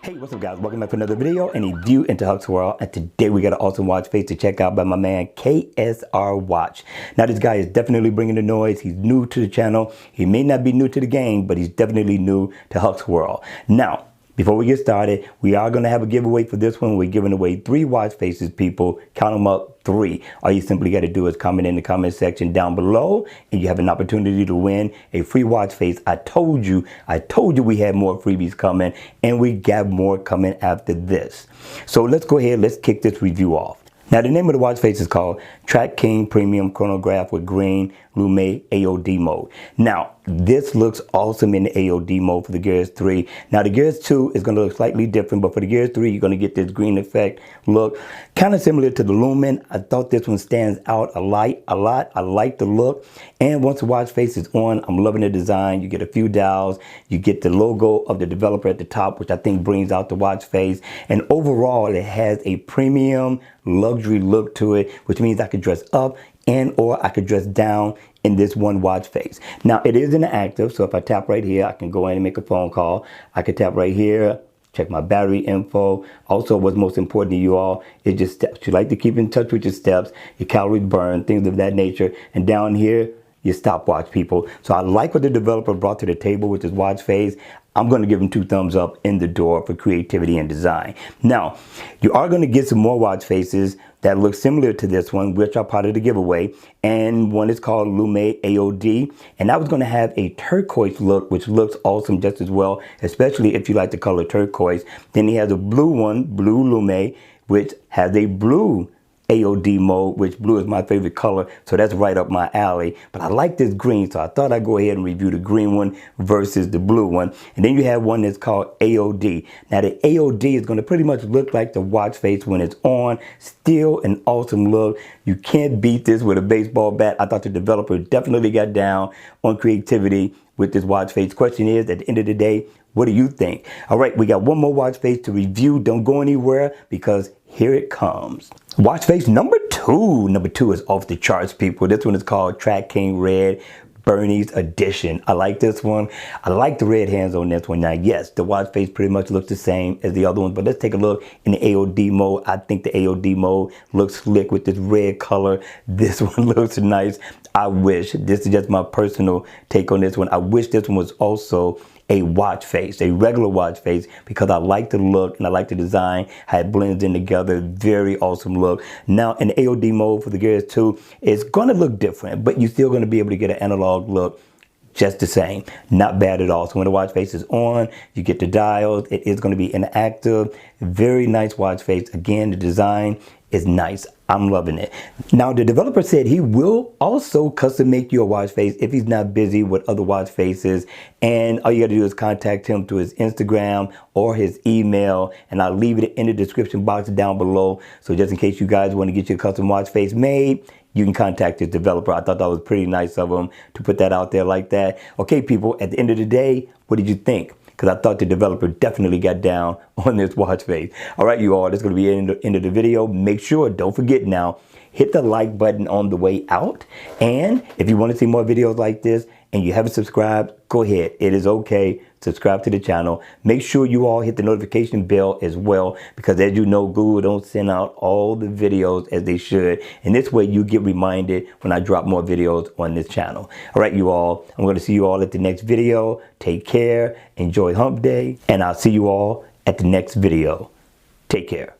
Hey, what's up guys? Welcome back to another video and a view into Huck's World. And today we got an awesome watch face to check out by my man KSR Watch. Now this guy is definitely bringing the noise. He's new to the channel. He may not be new to the game, but he's definitely new to Huck's World. Now, before we get started, we are going to have a giveaway for this one. We're giving away 3 watch faces, people. Count them up, 3. All you simply got to do is comment in the comment section down below, and you have an opportunity to win a free watch face. I told you we had more freebies coming, and we got more coming after this. So let's go ahead, let's kick this review off. Now the name of the watch face is called Track King Premium Chronograph with green Lume AOD mode. Now this looks awesome in the AOD mode for the Gears 3. Now the Gears 2 is going to look slightly different, but for the Gears 3 you're going to get this green effect look, kind of similar to the Lumen. I thought this one stands out a lot. I like the look, and once the watch face is on, I'm loving the design. You get a few dials, you get the logo of the developer at the top, which I think brings out the watch face, and overall it has a premium luxury look to it, which means I could dress up and or I could dress down in this one watch face. Now it is interactive, so if I tap right here, I can go in and make a phone call. I could tap right here, check my battery info. Also, what's most important to you all is just steps. You like to keep in touch with your steps, your calories burned, things of that nature. And down here, your stopwatch, people. So I like what the developer brought to the table with this watch face. I'm going to give them 2 thumbs up in the door for creativity and design. Now, you are going to get some more watch faces that look similar to this one, which are part of the giveaway. And one is called Lume AOD. And that was going to have a turquoise look, which looks awesome just as well, especially if you like the color turquoise. Then he has a blue one, blue Lume, which has a blue AOD mode, which blue is my favorite color, so that's right up my alley. But I like this green, so I thought I'd go ahead and review the green one versus the blue one. And then you have one that's called AOD. Now the AOD is going to pretty much look like the watch face when it's on. Still an awesome look. You can't beat this with a baseball bat. I thought the developer definitely got down on creativity with this watch face. Question is, at the end of the day, what do you think? All right, we got one more watch face to review. Don't go anywhere because here it comes. Watch face number 2. Number 2 is off the charts, people. This one is called Track King Red Bernie's Edition. I like this one. I like the red hands on this one. Now, yes, the watch face pretty much looks the same as the other ones, but let's take a look in the AOD mode. I think the AOD mode looks slick with this red color. This one looks nice. I wish, this is just my personal take on this one, I wish this one was also a watch face, a regular watch face, because I like the look and I like the design, how it blends in together. Very awesome look. Now in the AOD mode for the Gears 2, it's going to look different, but you're still going to be able to get an analog look just the same. Not bad at all. So when the watch face is on, you get the dials. It is going to be interactive. Very nice watch face. Again, the design is nice. I'm loving it. Now the developer said he will also custom make you a watch face if he's not busy with other watch faces, and all you got to do is contact him through his Instagram or his email, and I'll leave it in the description box down below. So just in case you guys want to get your custom watch face made, you can contact this developer. I thought that was pretty nice of him to put that out there like that. Okay, people, at the end of the day, what did you think? Because I thought the developer definitely got down on this watch face. All right, you all, that's going to be the end of the video. Make sure, don't forget now, hit the like button on the way out. And if you want to see more videos like this and you haven't subscribed, go ahead. It is okay. Subscribe to the channel. Make sure you all hit the notification bell as well, because as you know, Google don't send out all the videos as they should. And this way you get reminded when I drop more videos on this channel. All right, you all, I'm going to see you all at the next video. Take care. Enjoy hump day. And I'll see you all at the next video. Take care.